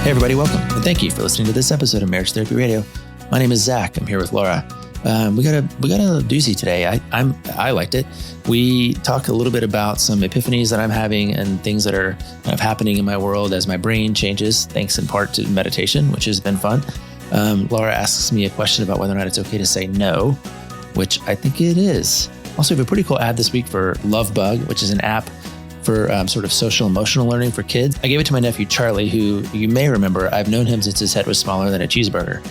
Hey everybody, welcome, and thank you for listening to this episode of Marriage Therapy Radio. My name is Zach. I'm here with Laura. We got a doozy today. I liked it. We talk a little bit about some epiphanies that I'm having and things that are kind of happening in my world as my brain changes, thanks in part to meditation, which has been fun. Laura asks me a question about whether or not it's okay to say no, which I think it is. Also, we have a pretty cool ad this week for Lovebug, which is an app for sort of social emotional learning for kids. I gave it to my nephew, Charlie, who you may remember, I've known him since his head was smaller than a cheeseburger.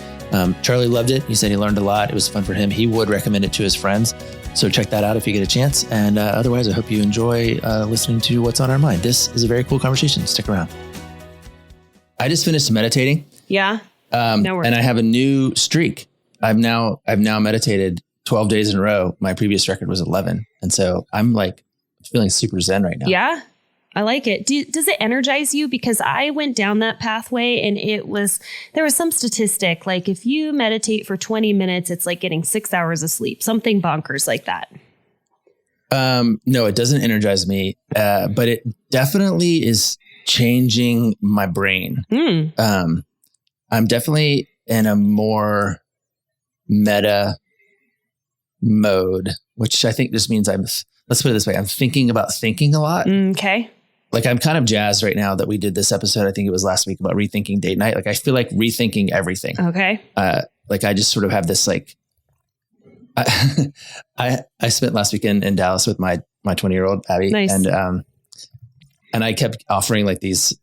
Charlie loved it. He said he learned a lot. It was fun for him. He would recommend it to his friends. So check that out if you get a chance. And otherwise, I hope you enjoy listening to what's on our mind. This is a very cool conversation. Stick around. I just finished meditating. Yeah. And I have a new streak. I've now meditated 12 days in a row. My previous record was 11. And so I'm like feeling super zen right now. Yeah. I like it. Does it energize you? Because I went down that pathway and there was some statistic, like if you meditate for 20 minutes, it's like getting 6 hours of sleep, something bonkers like that. No, it doesn't energize me. But it definitely is changing my brain. I'm definitely in a more meta mode, which I think just means let's put it this way. I'm thinking about thinking a lot. Okay. Like I'm kind of jazzed right now that we did this episode. I think it was last week about rethinking date night. Like I feel like rethinking everything. Okay. Like I just sort of have this like, I spent last weekend in Dallas with my 20-year-old Abby. Nice. And I kept offering like these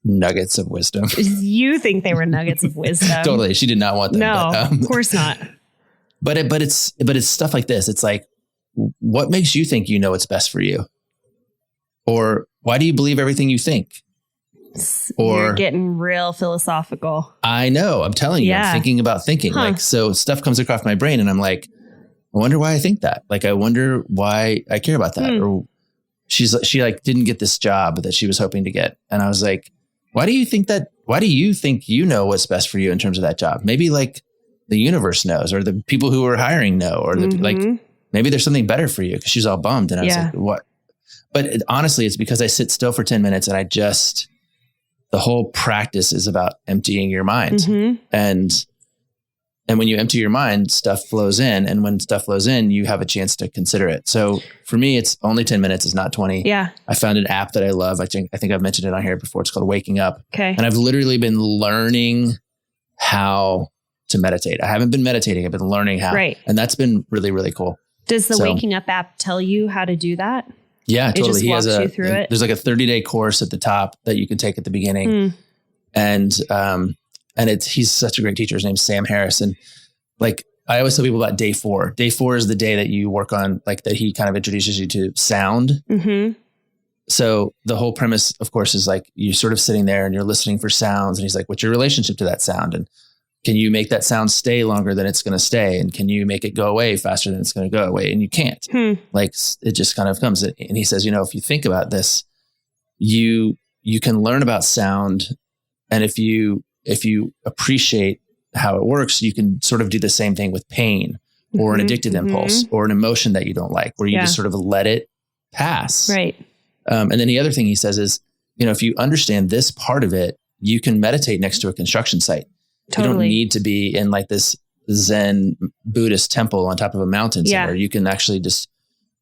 nuggets of wisdom. You think they were nuggets of wisdom? Totally. She did not want them. No, but, of course not. But it's stuff like this. It's like, what makes you think you know what's best for you? Or why do you believe everything you think? Or you're getting real philosophical. I know. I'm telling you, I'm thinking about thinking. Like, so stuff comes across my brain and I'm like, I wonder why I think that. Like, I wonder why I care about that. Or she like didn't get this job that she was hoping to get. And I was like, why do you think that? Why do you think you know what's best for you in terms of that job? Maybe like the universe knows, or the people who are hiring know, or like maybe there's something better for you. Because she's all bummed. And I was like, what? But honestly, it's because I sit still for 10 minutes and the whole practice is about emptying your mind. And when you empty your mind, stuff flows in. And when stuff flows in, you have a chance to consider it. So for me, it's only 10 minutes. It's not 20. Yeah. I found an app that I love. I think I've mentioned it on here before. It's called Waking Up. Okay. And I've literally been learning how to meditate. I haven't been meditating. I've been learning how. Right. And that's been really, really cool. Does the Waking Up app tell you how to do that? Yeah, totally. It just walks you through it. There's like a 30-day course at the top that you can take at the beginning. And he's such a great teacher. His name's Sam Harris. And like, I always tell people about day 4. Day 4 is the day that you work on, like that he kind of introduces you to sound. So the whole premise, of course, is like, you're sort of sitting there and you're listening for sounds. And he's like, what's your relationship to that sound? And can you make that sound stay longer than it's going to stay? And can you make it go away faster than it's going to go away? And you can't. Like it just kind of comes. And he says, if you think about this, you can learn about sound. And if you appreciate how it works, you can sort of do the same thing with pain or an addicted impulse or an emotion that you don't like, where you just sort of let it pass. Right. And then the other thing he says is, if you understand this part of it, you can meditate next to a construction site. Totally. You don't need to be in like this Zen Buddhist temple on top of a mountain somewhere. You can actually just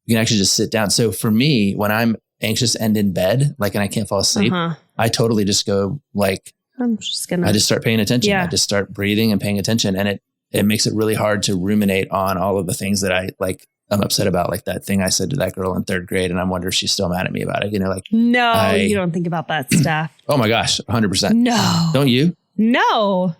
sit down. So for me, when I'm anxious and in bed, like, and I can't fall asleep, I totally just go like, I just start paying attention. I just start breathing and paying attention. And it makes it really hard to ruminate on all of the things that I'm upset about, like that thing I said to that girl in 3rd grade. And I wonder if she's still mad at me about it. No, you don't think about that stuff. Oh my gosh, 100%. No. Don't you? No.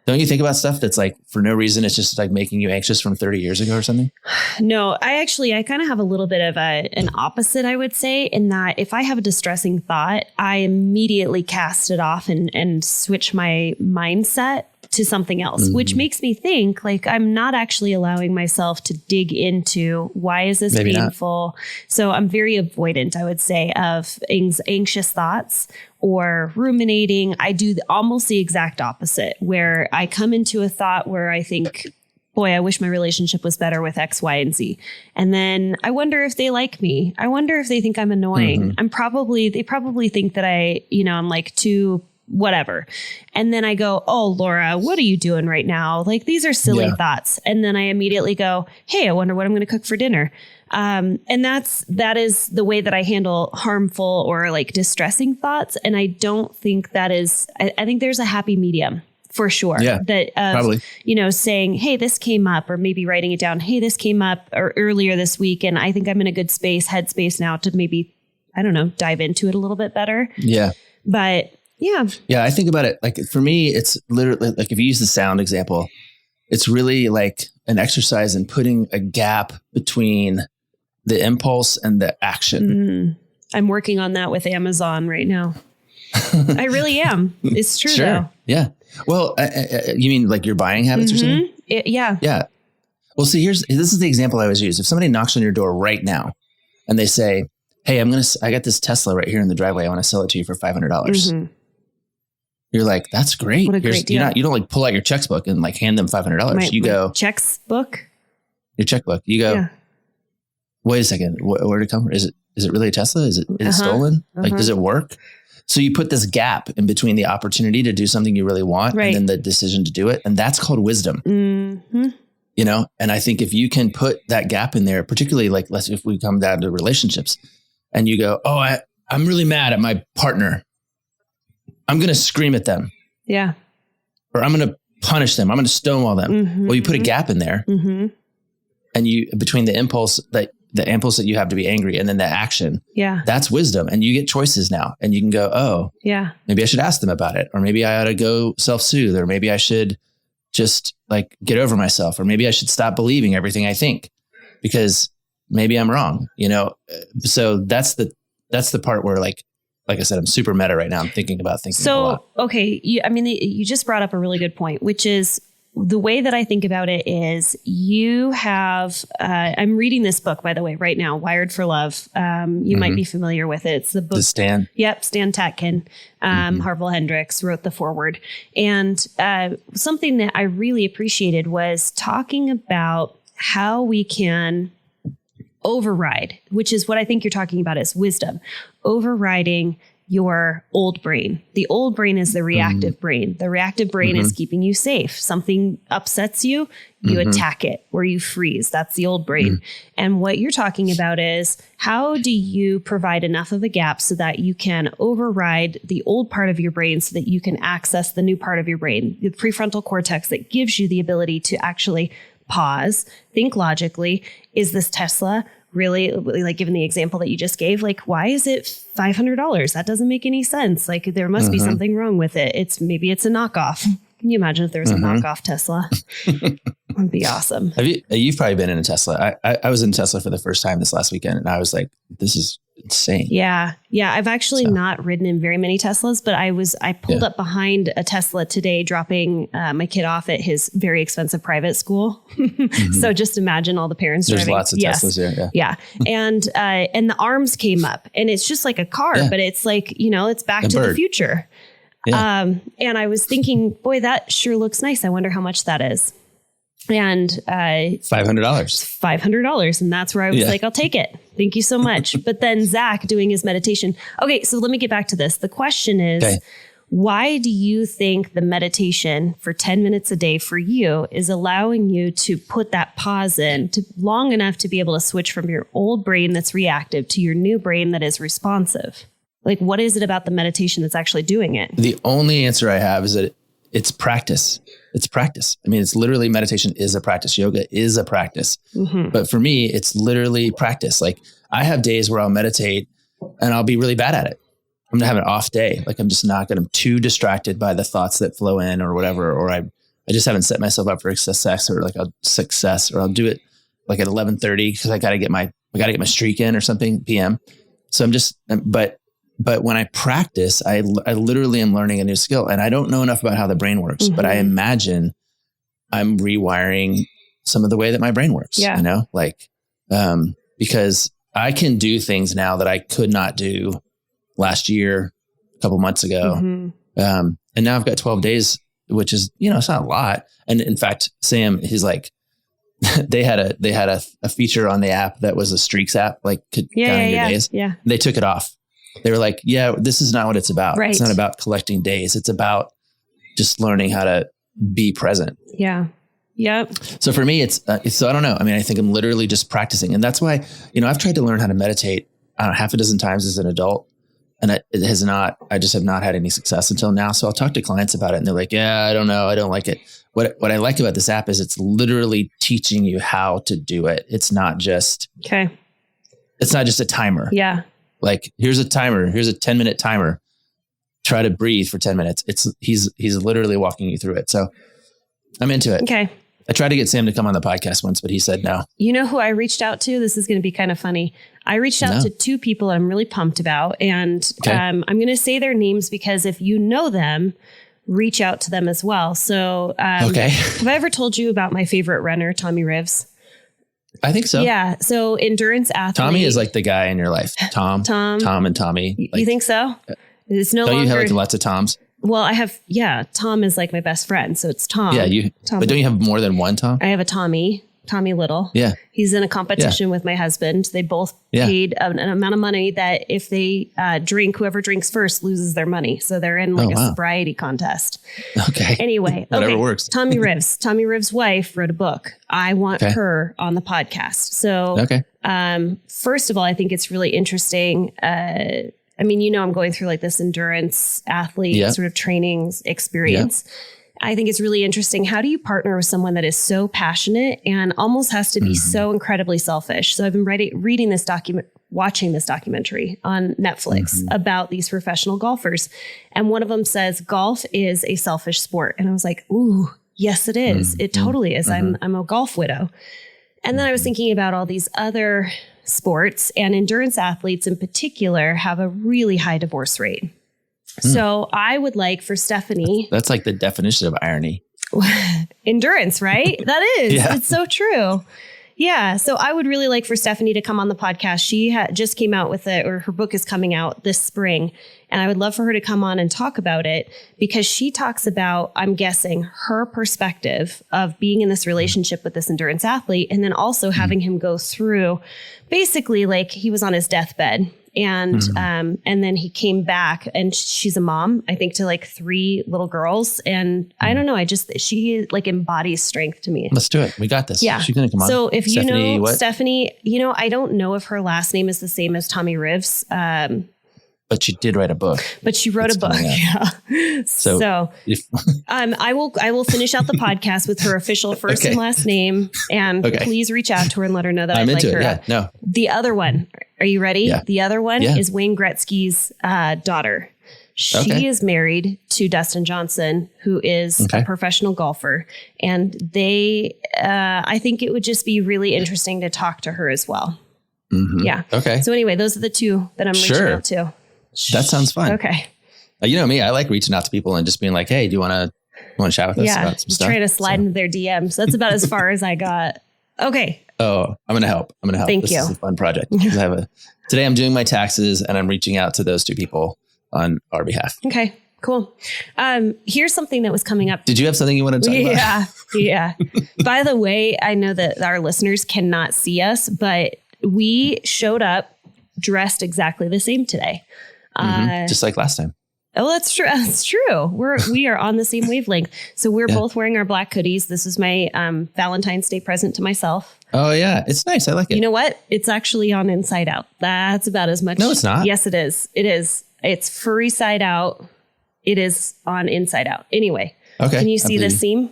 Don't you think about stuff that's like for no reason? It's just like making you anxious from 30 years ago or something? No, I kind of have a little bit of an opposite, I would say, in that if I have a distressing thought, I immediately cast it off and switch my mindset to something else, which makes me think like I'm not actually allowing myself to dig into why is this painful? So I'm very avoidant, I would say, of anxious thoughts or ruminating. I do almost the exact opposite, where I come into a thought where I think, boy, I wish my relationship was better with X, Y, and Z. And then I wonder if they like me. I wonder if they think I'm annoying. They probably think that I'm like too whatever. And then I go, oh, Laura, what are you doing right now? Like, these are silly thoughts. And then I immediately go, hey, I wonder what I'm going to cook for dinner. And that is the way that I handle harmful or like distressing thoughts. And I don't think that is, I think there's a happy medium for sure. Yeah, that, probably. Saying, hey, this came up, or maybe writing it down. Hey, this came up or earlier this week. And I think I'm in a good headspace now to maybe, I don't know, dive into it a little bit better. Yeah. But yeah. Yeah. I think about it. Like for me, it's literally like, if you use the sound example, it's really like an exercise in putting a gap between the impulse and the action. I'm working on that with Amazon right now. I really am. It's true though. Yeah. Well, you mean like your buying habits or something? Yeah. Yeah. Well, see, this is the example I always use. If somebody knocks on your door right now and they say, hey, I got this Tesla right here in the driveway. I want to sell it to you for $500. You're like, that's great. What a great deal. You don't like pull out your checkbook and like hand them $500. You go checkbook. Your checkbook. You go, wait a second. Where did it come from? Is it really a Tesla? Is it stolen? Like, does it work? So you put this gap in between the opportunity to do something you really want and then the decision to do it. And that's called wisdom, you know? And I think if you can put that gap in there, particularly like, if we come down to relationships and you go, oh, I'm really mad at my partner. I'm going to scream at them. Yeah. Or I'm going to punish them. I'm going to stonewall them. Well, you put a gap in there and between the impulse that you have to be angry and then the action. Yeah. That's wisdom. And you get choices now and you can go, oh, yeah, maybe I should ask them about it. Or maybe I ought to go self-soothe, or maybe I should just like get over myself, or maybe I should stop believing everything I think because maybe I'm wrong, you know? So that's the part where like I said, I'm super meta right now. I'm thinking a lot. Okay. You just brought up a really good point, which is the way that I think about it is you have, I'm reading this book, by the way, right now, Wired for Love. You might be familiar with it. It's the book. Stan. Yep. Stan Tatkin. Harville Hendricks wrote the foreword. And something that I really appreciated was talking about how we can override, which is what I think you're talking about is wisdom, overriding your old brain. The old brain is the reactive brain. The reactive brain is keeping you safe. Something upsets you, you attack it or you freeze. That's the old brain. And what you're talking about is how do you provide enough of a gap so that you can override the old part of your brain so that you can access the new part of your brain, the prefrontal cortex that gives you the ability to actually pause, think logically. Is this Tesla really, like given the example that you just gave, like, why is it $500? That doesn't make any sense. Like there must be something wrong with it. Maybe it's a knockoff. Can you imagine if there was a knockoff Tesla? That'd be awesome. You've probably been in a Tesla. I was in Tesla for the first time this last weekend and I was like, this is insane. Yeah. Yeah. I've actually not ridden in very many Teslas, but I pulled up behind a Tesla today, dropping my kid off at his very expensive private school. So just imagine all the parents There's driving. Lots of Teslas here. Yeah. And the arms came up and it's just like a car, but it's like, it's Back to the Future. Yeah. And I was thinking, boy, that sure looks nice. I wonder how much that is. And $500. And that's where I was like, I'll take it. Thank you so much. But then Zach doing his meditation. Okay. So let me get back to this. The question is, why do you think the meditation for 10 minutes a day for you is allowing you to put that pause in to long enough to be able to switch from your old brain that's reactive to your new brain that is responsive? Like, what is it about the meditation that's actually doing it? The only answer I have is that it's practice. It's practice. I mean, it's literally meditation is a practice. Yoga is a practice. But for me, it's literally practice. Like I have days where I'll meditate and I'll be really bad at it. I'm gonna have an off day. Like I'm I'm too distracted by the thoughts that flow in or whatever. Or I just haven't set myself up for success or I'll do it like at 11:30 because I gotta get my streak in or something PM. So but when I practice, I literally am learning a new skill and I don't know enough about how the brain works, but I imagine I'm rewiring some of the way that my brain works, because I can do things now that I could not do last year, a couple months ago. And now I've got 12 days, which is, it's not a lot. And in fact, Sam, he's like, they had a feature on the app that was a streaks app, like could count your days. Yeah. They took it off. they were like, yeah, this is not what it's about. Right. It's not about collecting days. It's about just learning how to be present. Yeah. Yep. So for me, so I don't know. I mean, I think I'm literally just practicing. And that's why, I've tried to learn how to meditate, I don't know, half a dozen times as an adult. And I just have not had any success until now. So I'll talk to clients about it and they're like, yeah, I don't know. I don't like it. What I like about this app is it's literally teaching you how to do it. It's not just a timer. Yeah. Like, here's a timer. Here's a 10-minute timer. Try to breathe for 10 minutes. He's literally walking you through it. So I'm into it. Okay. I tried to get Sam to come on the podcast once, but he said no. You know who I reached out to? This is going to be kind of funny. I reached out to 2 people I'm really pumped about. And I'm going to say their names because if you know them, reach out to them as well. So have I ever told you about my favorite runner, Tommy Rivs? I think so. Yeah. So endurance athlete. Tommy is like the guy in your life. Tom and Tommy. You think so? It's no longer. Don't you have like lots of Toms? Well, I have, Tom is like my best friend. So it's Tom. Yeah, but don't you have more than one Tom? I have a Tommy Little. Yeah. He's in a competition with my husband. They both paid an amount of money that if they drink, whoever drinks first loses their money. So they're in like a sobriety contest. Okay. Anyway. Whatever works. Tommy Rivs' wife wrote a book. I want her on the podcast. So, first of all, I think it's really interesting. I'm going through like this endurance athlete sort of training experience. I think it's really interesting. How do you partner with someone that is so passionate and almost has to be so incredibly selfish? So I've been watching this documentary on Netflix about these professional golfers. And one of them says, golf is a selfish sport. And I was like, ooh, yes, it is. It totally is. I'm a golf widow. And then I was thinking about all these other sports, and endurance athletes in particular have a really high divorce rate. So I would like for Stephanie. That's like the definition of irony. Endurance, right? That is. Yeah. It's so true. Yeah. So I would really like for Stephanie to come on the podcast. She just came out with her book is coming out this spring. And I would love for her to come on and talk about it because she talks about, I'm guessing, her perspective of being in this relationship with this endurance athlete. And then also having him go through basically like he was on his deathbed. And then he came back and she's a mom, I think, to like 3 little girls. And I don't know, she like embodies strength to me. Let's do it. We got this. Yeah. She's going to come on. So if Stephanie, you know Stephanie, I don't know if her last name is the same as Tommy Rivs. But she did write a book. But she wrote a book. Yeah. So I will finish out the podcast with her official first and last name. And please reach out to her and let her know that I'd like her. Yeah. No. The other one. Are you ready? Yeah. The other one is Wayne Gretzky's daughter. She is married to Dustin Johnson, who is a professional golfer. And I think it would just be really interesting to talk to her as well. Mm-hmm. Yeah. Okay. So anyway, those are the 2 that I'm reaching out to. That sounds fun. Okay. You know me, I like reaching out to people and just being like, hey, do you want to chat with us about some stuff? Trying to slide into their DMs. That's about as far as I got. Okay. Oh, I'm going to help. Thank this you. This is a fun project. Today I'm doing my taxes and I'm reaching out to those 2 people on our behalf. Okay, cool. Here's something that was coming up. Did you have something you want to talk about? Yeah. By the way, I know that our listeners cannot see us, but we showed up dressed exactly the same today. Just like last time. Oh, that's true. That's true. We are on the same wavelength. So we're both wearing our black hoodies. This is my Valentine's Day present to myself. Oh yeah. It's nice. I like it. You know what? It's actually on Inside Out. That's about as much. No, it's not. Yes, it is. It is. It's furry side out. It is on Inside Out. Anyway. Okay. Can you see the seam?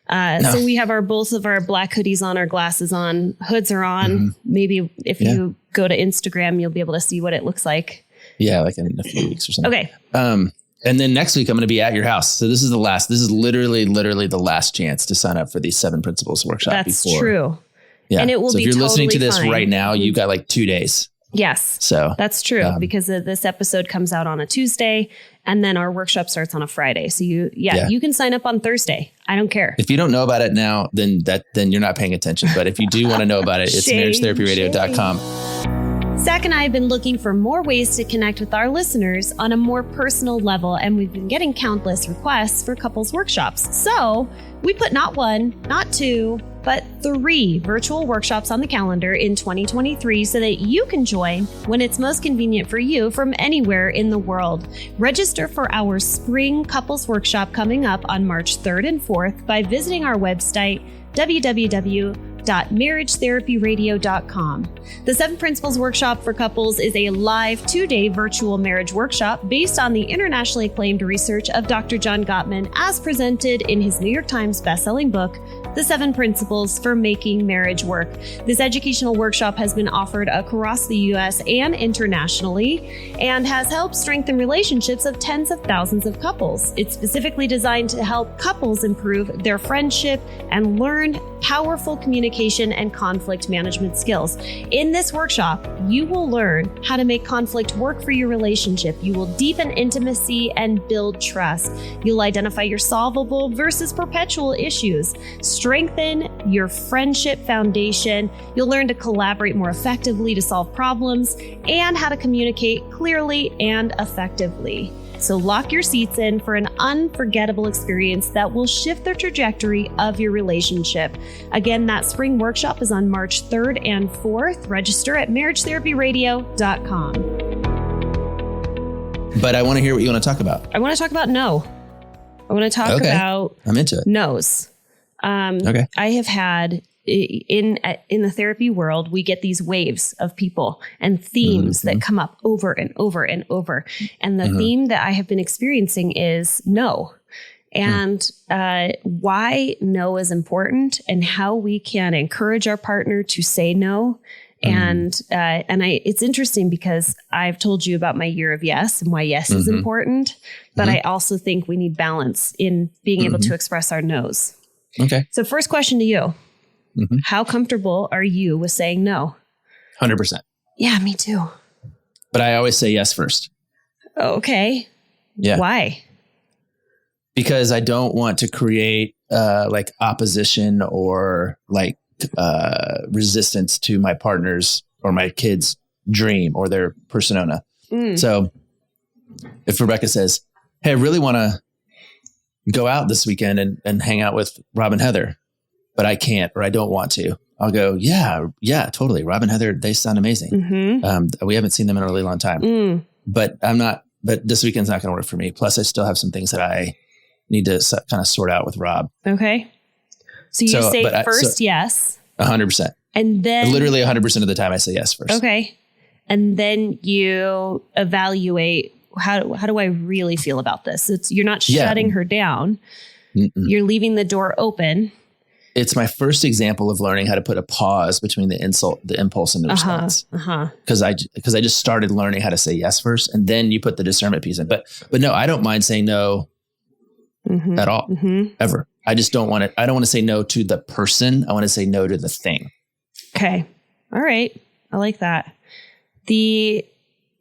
No. So we have both of our black hoodies on, our glasses on, hoods are on. Maybe if you go to Instagram, you'll be able to see what it looks like. Yeah, like in a few weeks or something. Okay. And then next week I'm going to be at your house. So this is literally the last chance to sign up for the 7 Principles workshop. That's true. Yeah. And it will be if you're listening to this fine. right now, you've got like 2 days. Yes. So that's true because this episode comes out on a Tuesday and then our workshop starts on a Friday. So you can sign up on Thursday. I don't care. If you don't know about it now, then you're not paying attention. But if you do want to know about it, it's marriagetherapyradio.com. Zach and I have been looking for more ways to connect with our listeners on a more personal level, and we've been getting countless requests for couples workshops. So we put not 1, not 2, but 3 virtual workshops on the calendar in 2023 so that you can join when it's most convenient for you from anywhere in the world. Register for our spring couples workshop coming up on March 3rd and 4th by visiting our website, www.marriagetherapyradio.com. The 7 Principles Workshop for Couples is a live 2-day virtual marriage workshop based on the internationally acclaimed research of Dr. John Gottman as presented in his New York Times bestselling book, The 7 Principles for Making Marriage Work. This educational workshop has been offered across the U.S. and internationally and has helped strengthen relationships of tens of thousands of couples. It's specifically designed to help couples improve their friendship and learn powerful communication and conflict management skills. In this workshop, you will learn how to make conflict work for your relationship. You will deepen intimacy and build trust. You'll identify your solvable versus perpetual issues, strengthen your friendship foundation. You'll learn to collaborate more effectively to solve problems and how to communicate clearly and effectively. So lock your seats in for an unforgettable experience that will shift the trajectory of your relationship. Again, that spring workshop is on March 3rd and 4th. Register at marriagetherapyradio.com. But I want to hear what you want to talk about. I want to talk about no. I want to talk about I'm into it. no's. Okay. I have had in the therapy world, we get these waves of people and themes that come up over and over and over. And the theme that I have been experiencing is no. And why no is important and how we can encourage our partner to say no. And it's interesting because I've told you about my year of yes and why yes is important, but I also think we need balance in being able to express our no's. Okay. So first question to you. How comfortable are you with saying no? 100%. Yeah, me too. But I always say yes first. Okay. Yeah. Why? Because I don't want to create like opposition or like resistance to my partner's or my kid's dream or their persona. So if Rebecca says, hey, I really want to go out this weekend and hang out with Rob and Heather, but I can't, or I don't want to, I'll go, yeah, totally. Rob and Heather, they sound amazing. We haven't seen them in a really long time, but this weekend's not going to work for me. Plus I still have some things that I need to kind of sort out with Rob. Okay. So you say first, yes. 100%. And then literally 100% of the time I say yes first. Okay. And then you evaluate, how do I really feel about this? You're not shutting her down. You're leaving the door open. It's my first example of learning how to put a pause between the impulse and the response. Because I just started learning how to say yes first, and then you put the discernment piece in. But no, I don't mind saying no at all, ever. I just don't want it. I don't want to say no to the person. I want to say no to the thing. Okay. All right. I like that.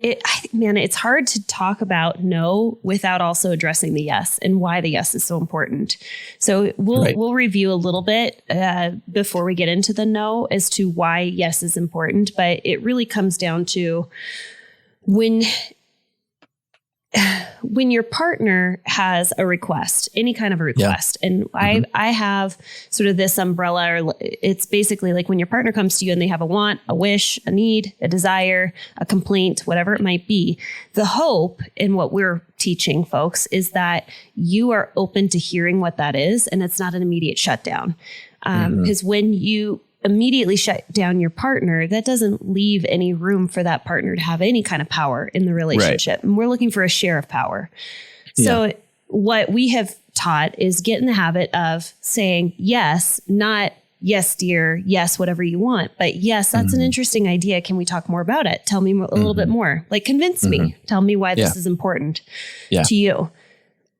It's hard to talk about no without also addressing the yes and why the yes is so important. So we'll review a little bit before we get into the no as to why yes is important. But it really comes down to when your partner has a request, any kind of a request, and I have sort of this umbrella, or it's basically like when your partner comes to you and they have a want, a wish, a need, a desire, a complaint, whatever it might be, the hope in what we're teaching folks is that you are open to hearing what that is. And it's not an immediate shutdown. Because when you immediately shut down your partner, that doesn't leave any room for that partner to have any kind of power in the relationship. Right. And we're looking for a share of power. So what we have taught is get in the habit of saying yes, not yes, dear, yes, whatever you want, but yes, that's an interesting idea. Can we talk more about it? Tell me a little bit more, like convince me, tell me why this is important to you.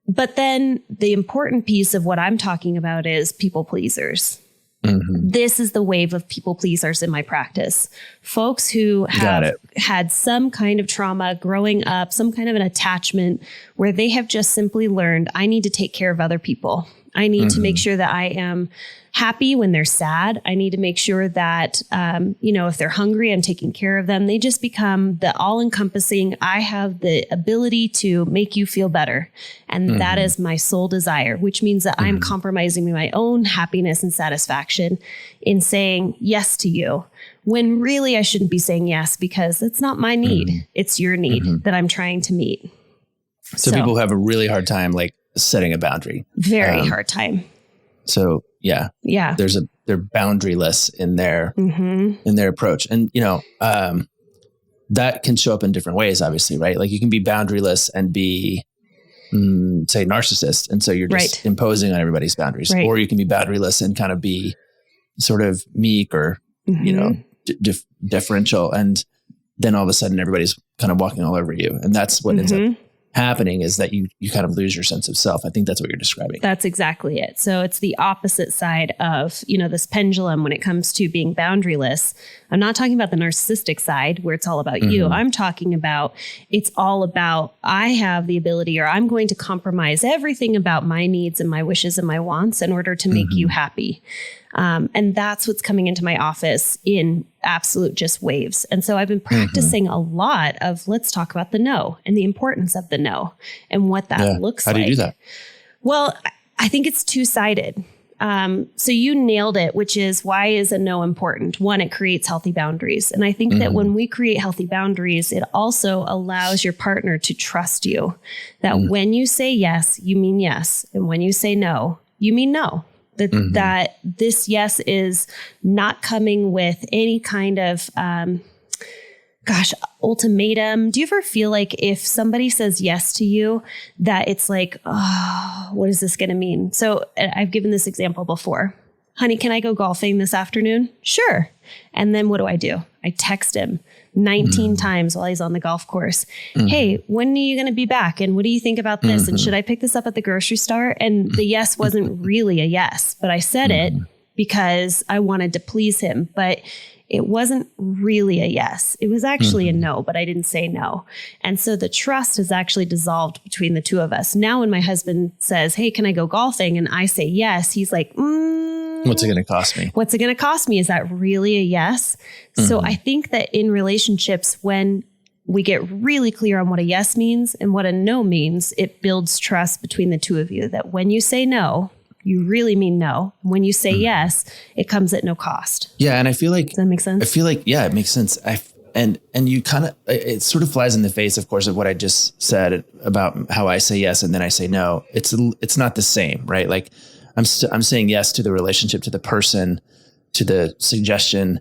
But then the important piece of what I'm talking about is people pleasers. This is the wave of people pleasers in my practice. Folks who have had some kind of trauma growing up, some kind of an attachment where they have just simply learned, I need to take care of other people. I need to make sure that I am happy when they're sad. I need to make sure that, if they're hungry, I'm taking care of them. They just become the all encompassing. I have the ability to make you feel better. And that is my sole desire, which means that I'm compromising my own happiness and satisfaction in saying yes to you, when really I shouldn't be saying yes, because it's not my need. It's your need that I'm trying to meet. So people have a really hard time like setting a boundary. Very hard time. So yeah. They're boundaryless in their approach. And, that can show up in different ways, obviously, right? Like you can be boundaryless and be, say, narcissist. And so you're just imposing on everybody's boundaries. Right. Or you can be boundaryless and kind of be sort of meek or, deferential. And then all of a sudden everybody's kind of walking all over you. And that's what ends up happening, is that you kind of lose your sense of self. I think that's what you're describing. That's exactly it. So it's the opposite side of, this pendulum when it comes to being boundaryless. I'm not talking about the narcissistic side where it's all about you. I'm talking about, it's all about, I have the ability, or I'm going to compromise everything about my needs and my wishes and my wants in order to make you happy. And that's what's coming into my office in absolute just waves. And so I've been practicing a lot of, let's talk about the no and the importance of the no and what that looks like. How do you do that? Well, I think it's two-sided. So you nailed it, which is, why is a no important? One, it creates healthy boundaries. And I think that when we create healthy boundaries, it also allows your partner to trust you, that when you say yes, you mean yes. And when you say no, you mean no. That this yes is not coming with any kind of, ultimatum. Do you ever feel like if somebody says yes to you, that it's like, oh, what is this going to mean? So I've given this example before. Honey, can I go golfing this afternoon? Sure. And then what do? I text him 19 times while he's on the golf course. Hey, when are you going to be back? And what do you think about this? And should I pick this up at the grocery store? And the yes wasn't really a yes, but I said it because I wanted to please him. But it wasn't really a yes. It was actually a no, but I didn't say no. And so the trust has actually dissolved between the two of us. Now when my husband says, hey, can I go golfing? And I say yes, he's like, what's it going to cost me? What's it going to cost me? Is that really a yes? So I think that in relationships, when we get really clear on what a yes means and what a no means, it builds trust between the two of you, that when you say no, you really mean no. When you say yes, it comes at no cost. Yeah. And I feel like, does that make sense? I feel like, yeah, it makes sense. And you kind of, it sort of flies in the face, of course, of what I just said about how I say yes and then I say no. It's not the same, right? Like I'm saying yes to the relationship, to the person, to the suggestion,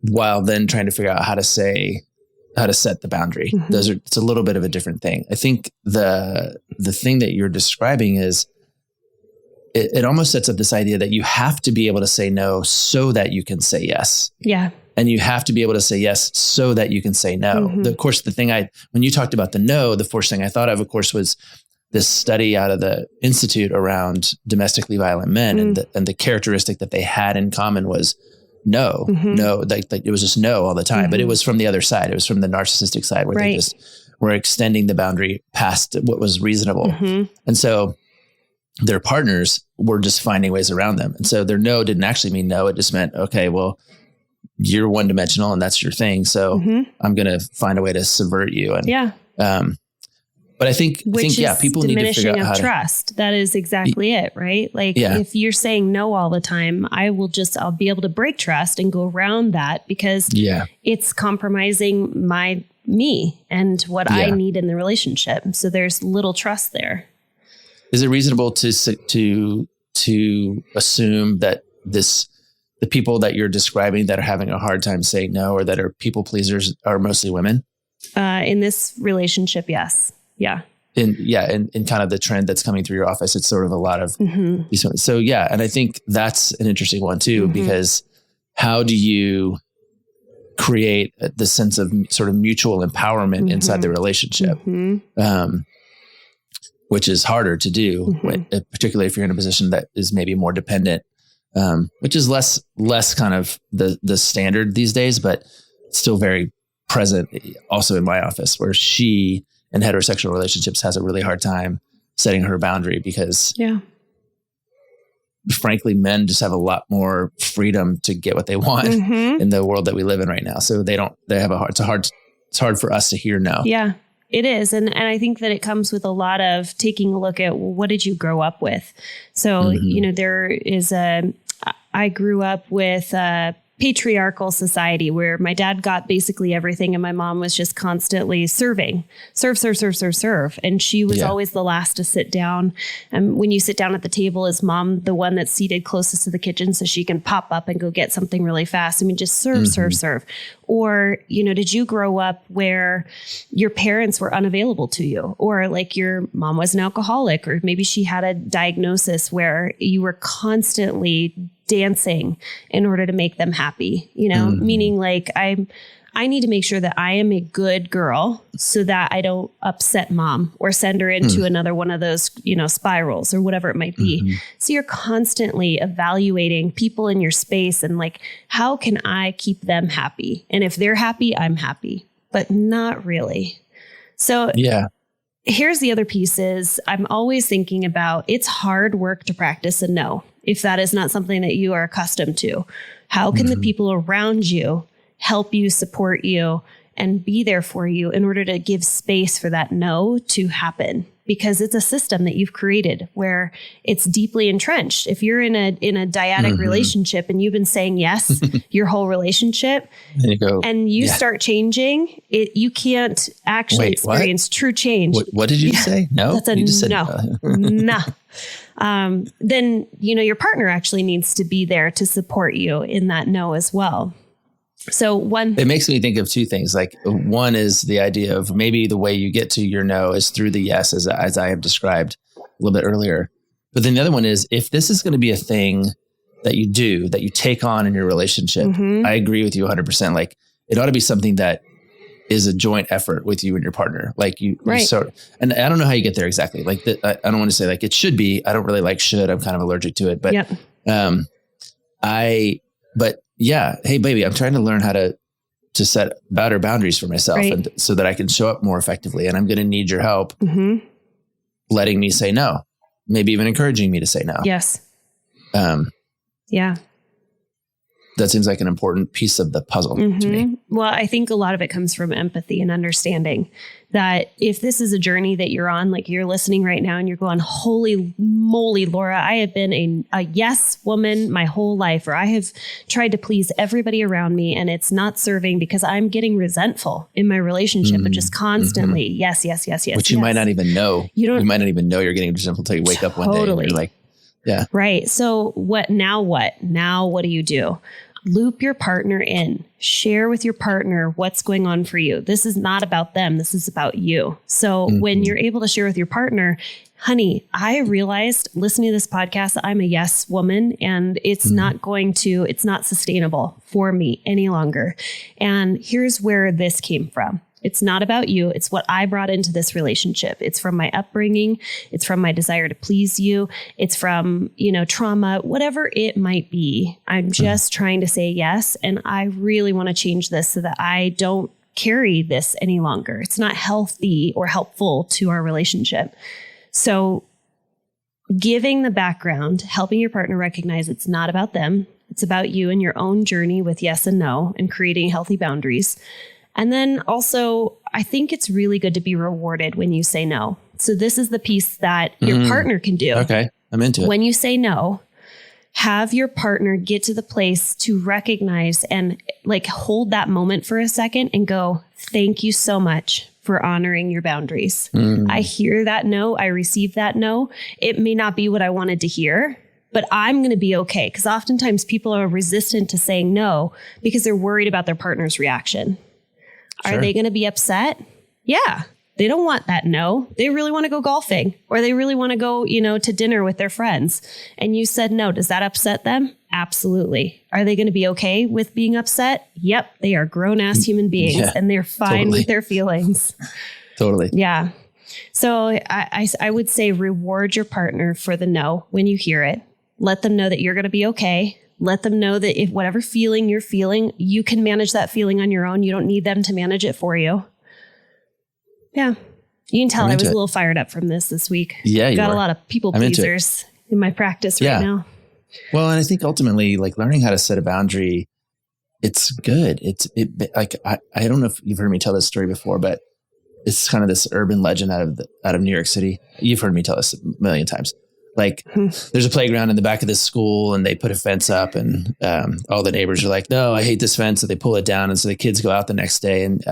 while then trying to figure out how to set the boundary. It's a little bit of a different thing. I think the thing that you're describing is, it almost sets up this idea that you have to be able to say no so that you can say yes. Yeah. And you have to be able to say yes so that you can say no. Of course, when you talked about the no, the first thing I thought of course, was this study out of the Institute around domestically violent men. And the characteristic that they had in common was no, like it was just no all the time, but it was from the other side. It was from the narcissistic side where they just were extending the boundary past what was reasonable. And so their partners were just finding ways around them. And so their no didn't actually mean no. It just meant, okay, well, you're one dimensional and that's your thing. So I'm going to find a way to subvert you. And, but I think people need to figure out how to trust. That is exactly it, right? Like if you're saying no all the time, I'll be able to break trust and go around that because it's compromising me and what I need in the relationship. So there's little trust there. Is it reasonable to assume that the people that you're describing that are having a hard time saying no, or that are people pleasers, are mostly women? In this relationship, yes. Yeah. In kind of the trend that's coming through your office, it's sort of a lot of these women. So yeah. And I think that's an interesting one too, because how do you create the sense of sort of mutual empowerment inside the relationship? Which is harder to do, particularly if you're in a position that is maybe more dependent, which is less kind of the standard these days, but still very present also in my office, where she in heterosexual relationships has a really hard time setting her boundary because frankly, men just have a lot more freedom to get what they want in the world that we live in right now. So they have it's hard for us to hear no. Yeah, it is. And I think that it comes with a lot of taking a look at, well, what did you grow up with? So, I grew up with patriarchal society where my dad got basically everything and my mom was just constantly serve. And she was always the last to sit down. And when you sit down at the table, is mom the one that's seated closest to the kitchen so she can pop up and go get something really fast? I mean, just serve. Or, did you grow up where your parents were unavailable to you? Or like your mom was an alcoholic, or maybe she had a diagnosis where you were constantly dancing in order to make them happy, meaning like I need to make sure that I am a good girl so that I don't upset mom or send her into another one of those, spirals or whatever it might be. So you're constantly evaluating people in your space and like, how can I keep them happy? And if they're happy, I'm happy, but not really. So here's the other piece is I'm always thinking about, it's hard work to practice a no. If that is not something that you are accustomed to, how can the people around you help you, support you, and be there for you in order to give space for that no to happen? Because it's a system that you've created where it's deeply entrenched. If you're in a dyadic relationship and you've been saying yes your whole relationship, and you start changing, you can't actually experience true change. What did you say? No, that's a no. Then, your partner actually needs to be there to support you in that no as well. So it makes me think of two things. Like one is the idea of maybe the way you get to your no is through the yes, as I have described a little bit earlier. But then the other one is, if this is going to be a thing that you take on in your relationship, I agree with you 100%. Like it ought to be something that is a joint effort with you and your partner. Like and I don't know how you get there exactly. Like I don't want to say like it should be. I don't really like should. I'm kind of allergic to it. But hey baby, I'm trying to learn how to set better boundaries for myself, and so that I can show up more effectively. And I'm going to need your help letting me say no, maybe even encouraging me to say no. Yes. That seems like an important piece of the puzzle to me. Well, I think a lot of it comes from empathy and understanding that if this is a journey that you're on, like you're listening right now and you're going, holy moly, Laura, I have been a yes woman my whole life, or I have tried to please everybody around me and it's not serving because I'm getting resentful in my relationship, but just constantly yes. Which you might not even know. You might not even know you're getting resentful until you wake up one day and you're like, right. So now what do you do? Loop your partner in, share with your partner what's going on for you. This is not about them. This is about you. So when you're able to share with your partner, honey, I realized listening to this podcast, I'm a yes woman and it's not sustainable for me any longer. And here's where this came from. It's not about you. It's what I brought into this relationship. It's from my upbringing. It's from my desire to please you. It's from, trauma, whatever it might be. I'm just trying to say yes. And I really want to change this so that I don't carry this any longer. It's not healthy or helpful to our relationship. So giving the background, helping your partner recognize it's not about them. It's about you and your own journey with yes and no and creating healthy boundaries. And then also, I think it's really good to be rewarded when you say no. So this is the piece that your partner can do. Okay, I'm into it. When you say no, have your partner get to the place to recognize and like hold that moment for a second and go, thank you so much for honoring your boundaries. I hear that no, I receive that no. It may not be what I wanted to hear, but I'm going to be okay. Because oftentimes people are resistant to saying no because they're worried about their partner's reaction. Are they going to be upset? Yeah. They don't want that no. They really want to go golfing or they really want to go, to dinner with their friends. And you said no. Does that upset them? Absolutely. Are they going to be okay with being upset? Yep. They are grown ass human beings and they're fine with their feelings. Totally. Yeah. So I would say reward your partner for the no when you hear it. Let them know that you're going to be okay. Let them know that if whatever feeling you're feeling, you can manage that feeling on your own. You don't need them to manage it for you. Yeah. You can tell I was a little fired up from this week. Yeah. Got a lot of people pleasers in my practice right now. Well, and I think ultimately, like learning how to set a boundary, it's good. I don't know if you've heard me tell this story before, but it's kind of this urban legend out of New York City. You've heard me tell this a million times. Like there's a playground in the back of this school and they put a fence up and all the neighbors are like, no, I hate this fence. So they pull it down. And so the kids go out the next day and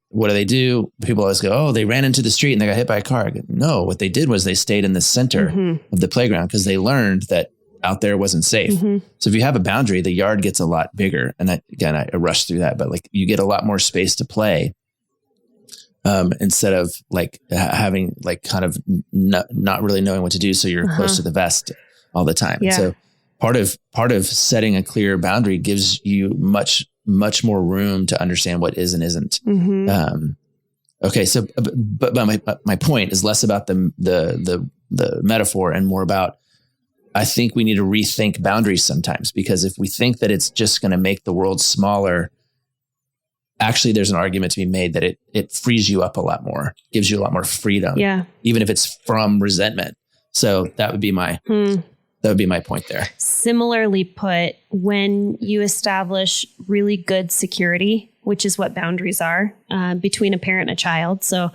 what do? People always go, oh, they ran into the street and they got hit by a car. Go, no, what they did was they stayed in the center of the playground because they learned that out there wasn't safe. So if you have a boundary, the yard gets a lot bigger. And that, again, I rushed through that, but like you get a lot more space to play. Instead of like having like kind of not really knowing what to do. So you're close to the vest all the time. Yeah. And so part of setting a clear boundary gives you much more room to understand what is and isn't. Okay. So, but my point is less about the metaphor and more about, I think we need to rethink boundaries sometimes, because if we think that it's just going to make the world smaller, actually, there's an argument to be made that it frees you up a lot more, gives you a lot more freedom, even if it's from resentment. So that would be my point there. Similarly put, when you establish really good security, which is what boundaries are, between a parent and a child. So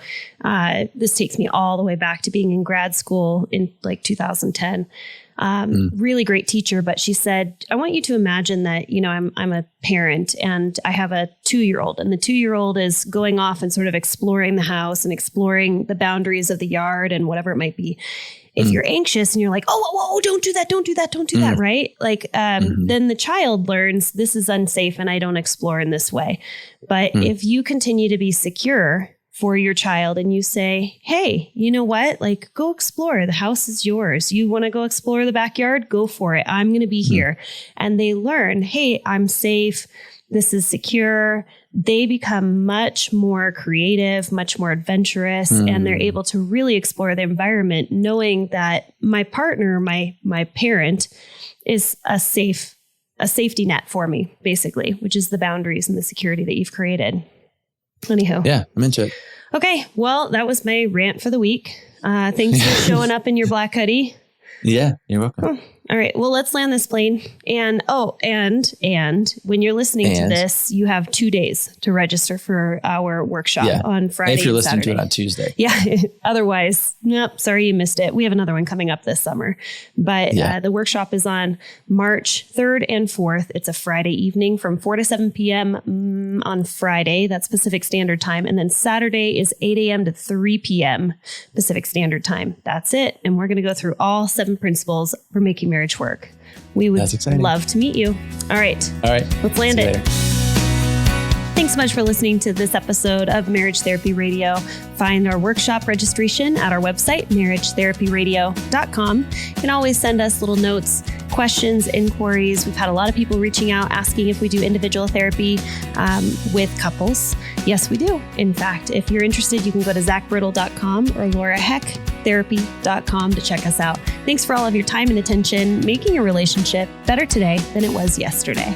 this takes me all the way back to being in grad school in like 2010. Really great teacher, but she said, I want you to imagine that, I'm a parent and I have a 2-year-old, and the 2-year-old is going off and sort of exploring the house and exploring the boundaries of the yard and whatever it might be. If you're anxious and you're like, oh, whoa, don't do that. Don't do that. Right. Like, then the child learns this is unsafe and I don't explore in this way. But if you continue to be secure for your child and you say, hey, you know what? Like, go explore. The house is yours. You want to go explore the backyard? Go for it. I'm going to be here. And they learn, hey, I'm safe. This is secure. They become much more creative, much more adventurous, and they're able to really explore the environment, knowing that my partner, my parent, is a safety net for me, basically, which is the boundaries and the security that you've created. Anyhow. Yeah, I'm into it. Okay. Well, that was my rant for the week. Thanks for showing up in your black hoodie. Yeah, you're welcome. Oh, all right. Well, let's land this plane. And when you're listening to this, you have 2 days to register for our workshop on Friday. If you're listening Saturday. to it on Tuesday. Yeah. Otherwise, nope. Sorry, you missed it. We have another one coming up this summer. But the workshop is on March 3rd and 4th. It's a Friday evening from 4 to 7 p.m. On Friday. That's Pacific Standard Time. And then Saturday is 8 a.m. to 3 p.m. Pacific Standard Time. That's it. And we're going to go through all 7 principles for making marriage work. We would love to meet you. All right. Let's land it. Later. Thanks so much for listening to this episode of Marriage Therapy Radio. Find our workshop registration at our website, marriagetherapyradio.com. You can always send us little notes, questions, inquiries. We've had a lot of people reaching out asking if we do individual therapy with couples. Yes, we do. In fact, if you're interested, you can go to zachbrittle.com or laurahechtherapy.com to check us out. Thanks for all of your time and attention, making your relationship better today than it was yesterday.